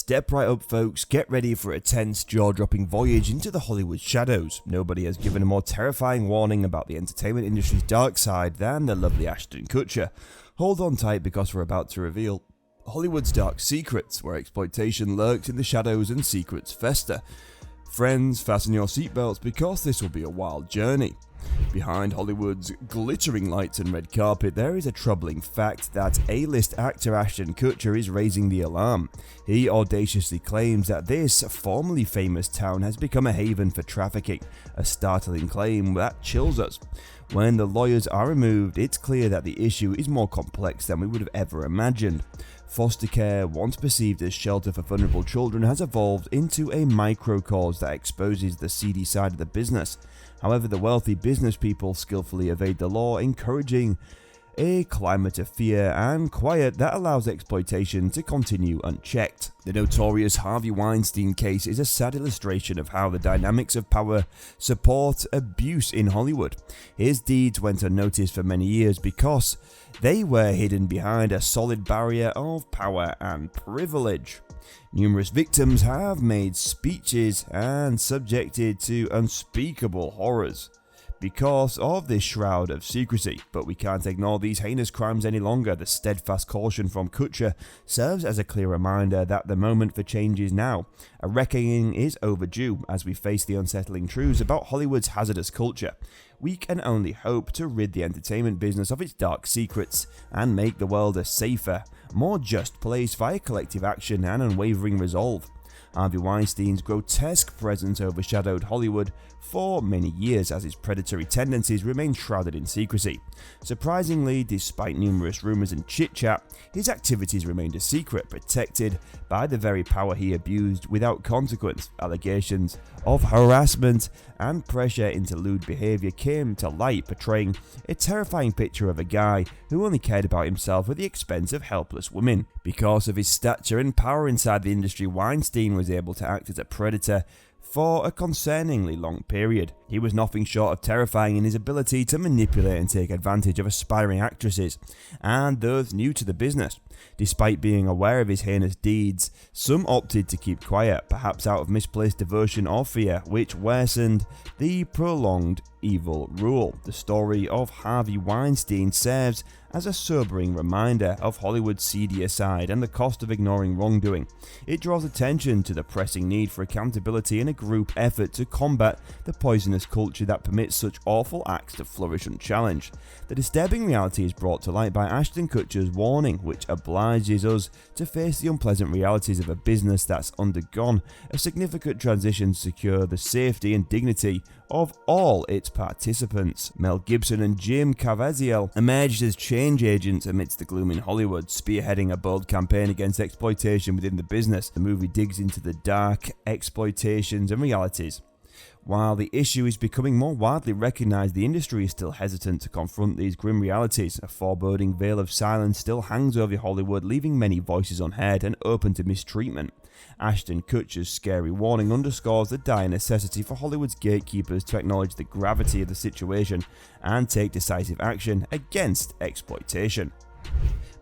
Step right up, folks, get ready for a tense, jaw-dropping voyage into the Hollywood shadows. Nobody has given a more terrifying warning about the entertainment industry's dark side than the lovely Ashton Kutcher. Hold on tight because we're about to reveal Hollywood's dark secrets, where exploitation lurks in the shadows and secrets fester. Friends, fasten your seatbelts because this will be a wild journey. Behind Hollywood's glittering lights and red carpet, there is a troubling fact that A-list actor Ashton Kutcher is raising the alarm. He audaciously claims that this formerly famous town has become a haven for trafficking, a startling claim that chills us. When the lawyers are removed, it's clear that the issue is more complex than we would have ever imagined. Foster care, once perceived as shelter for vulnerable children, has evolved into a microcause that exposes the seedy side of the business. However, the wealthy business people skillfully evade the law, encouraging a climate of fear and quiet that allows exploitation to continue unchecked. The notorious Harvey Weinstein case is a sad illustration of how the dynamics of power support abuse in Hollywood. His deeds went unnoticed for many years because they were hidden behind a solid barrier of power and privilege. Numerous victims have made speeches and subjected to unspeakable horrors because of this shroud of secrecy, but we can't ignore these heinous crimes any longer. The steadfast caution from Kutcher serves as a clear reminder that the moment for change is now. A reckoning is overdue as we face the unsettling truths about Hollywood's hazardous culture. We can only hope to rid the entertainment business of its dark secrets and make the world a safer, more just place via collective action and unwavering resolve. Harvey Weinstein's grotesque presence overshadowed Hollywood for many years as his predatory tendencies remained shrouded in secrecy. Surprisingly, despite numerous rumors and chit-chat, his activities remained a secret, protected by the very power he abused without consequence. Allegations of harassment and pressure into lewd behavior came to light, portraying a terrifying picture of a guy who only cared about himself at the expense of helpless women. Because of his stature and power inside the industry, Weinstein was able to act as a predator for a concerningly long period. He was nothing short of terrifying in his ability to manipulate and take advantage of aspiring actresses and those new to the business. Despite being aware of his heinous deeds, some opted to keep quiet, perhaps out of misplaced devotion or fear, which worsened the prolonged evil rule. The story of Harvey Weinstein serves as a sobering reminder of Hollywood's seedier side and the cost of ignoring wrongdoing. It draws attention to the pressing need for accountability and a group effort to combat the poisonous culture that permits such awful acts to flourish unchallenged. The disturbing reality is brought to light by Ashton Kutcher's warning, which obliges us to face the unpleasant realities of a business that's undergone a significant transition to secure the safety and dignity of all its participants. Mel Gibson and Jim Caviezel emerged as change agents amidst the gloom in Hollywood, spearheading a bold campaign against exploitation within the business. The movie digs into the dark exploitations and realities. While the issue is becoming more widely recognized, the industry is still hesitant to confront these grim realities. A foreboding veil of silence still hangs over Hollywood, leaving many voices unheard and open to mistreatment. Ashton Kutcher's scary warning underscores the dire necessity for Hollywood's gatekeepers to acknowledge the gravity of the situation and take decisive action against exploitation.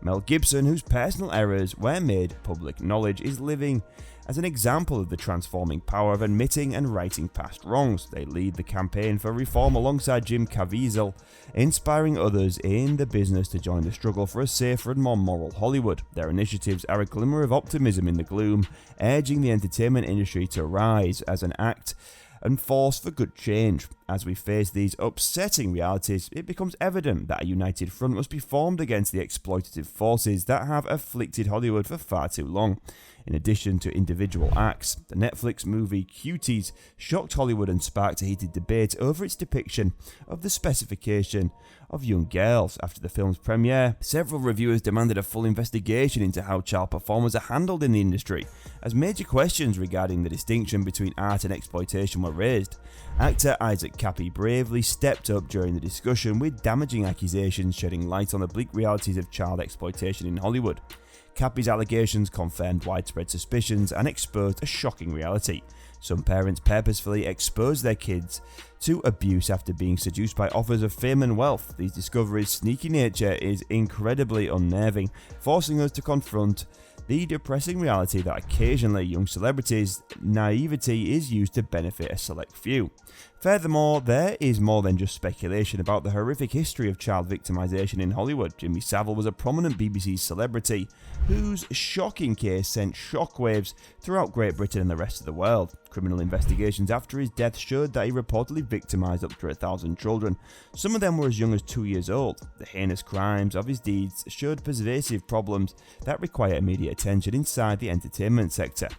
Mel Gibson, whose personal errors were made public knowledge, is living as an example of the transforming power of admitting and righting past wrongs. They lead the campaign for reform alongside Jim Caviezel, inspiring others in the business to join the struggle for a safer and more moral Hollywood. Their initiatives are a glimmer of optimism in the gloom, urging the entertainment industry to rise as an act and force for good change. As we face these upsetting realities, it becomes evident that a united front must be formed against the exploitative forces that have afflicted Hollywood for far too long. In addition to individual acts, the Netflix movie Cuties shocked Hollywood and sparked a heated debate over its depiction of the specification of young girls. After the film's premiere, several reviewers demanded a full investigation into how child performers are handled in the industry, as major questions regarding the distinction between art and exploitation were raised. Actor Isaac Cappy bravely stepped up during the discussion with damaging accusations, shedding light on the bleak realities of child exploitation in Hollywood. Cappy's allegations confirmed widespread suspicions and exposed a shocking reality. Some parents purposefully expose their kids to abuse after being seduced by offers of fame and wealth. These discoveries' sneaky nature is incredibly unnerving, forcing us to confront the depressing reality that occasionally young celebrities' naivety is used to benefit a select few. Furthermore, there is more than just speculation about the horrific history of child victimization in Hollywood. Jimmy Savile was a prominent BBC celebrity whose shocking case sent shockwaves throughout Great Britain and the rest of the world. Criminal investigations after his death showed that he reportedly victimized up to 1,000 children. Some of them were as young as 2 years old. The heinous crimes of his deeds showed pervasive problems that require immediate attention inside the entertainment sector.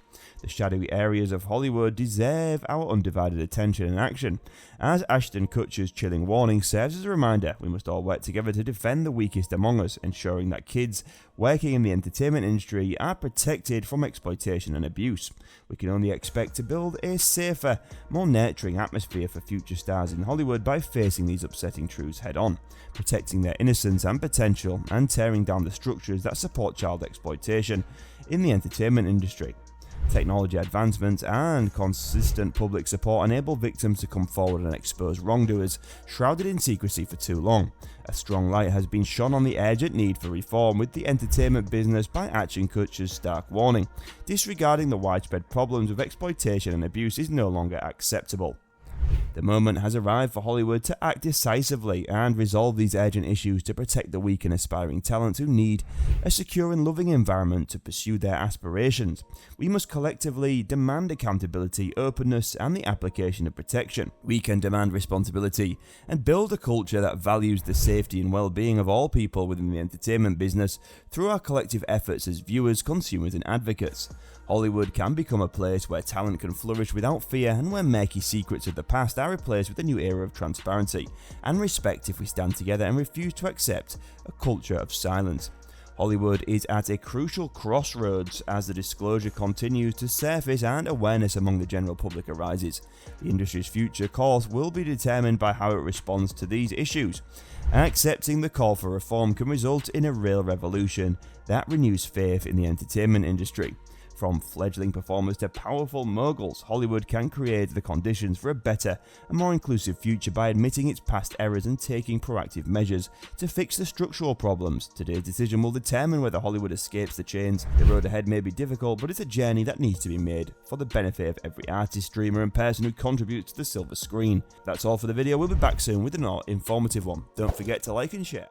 The shadowy areas of Hollywood deserve our undivided attention and action. As Ashton Kutcher's chilling warning serves as a reminder, we must all work together to defend the weakest among us, ensuring that kids working in the entertainment industry are protected from exploitation and abuse. We can only expect to build a safer, more nurturing atmosphere for future stars in Hollywood by facing these upsetting truths head on, protecting their innocence and potential, and tearing down the structures that support child exploitation in the entertainment industry. Technology advancements and consistent public support enable victims to come forward and expose wrongdoers shrouded in secrecy for too long. A strong light has been shone on the urgent need for reform with the entertainment business by Ashton Kutcher's stark warning. Disregarding the widespread problems of exploitation and abuse is no longer acceptable. The moment has arrived for Hollywood to act decisively and resolve these urgent issues to protect the weak and aspiring talent who need a secure and loving environment to pursue their aspirations. We must collectively demand accountability, openness, and the application of protection. We can demand responsibility and build a culture that values the safety and well-being of all people within the entertainment business through our collective efforts as viewers, consumers, and advocates. Hollywood can become a place where talent can flourish without fear and where murky secrets of the past are replaced with a new era of transparency and respect if we stand together and refuse to accept a culture of silence. Hollywood is at a crucial crossroads as the disclosure continues to surface and awareness among the general public arises. The industry's future course will be determined by how it responds to these issues. Accepting the call for reform can result in a real revolution that renews faith in the entertainment industry. From fledgling performers to powerful moguls, Hollywood can create the conditions for a better and more inclusive future by admitting its past errors and taking proactive measures to fix the structural problems. Today's decision will determine whether Hollywood escapes the chains. The road ahead may be difficult, but it's a journey that needs to be made for the benefit of every artist, streamer, and person who contributes to the silver screen. That's all for the video. We'll be back soon with another informative one. Don't forget to like and share.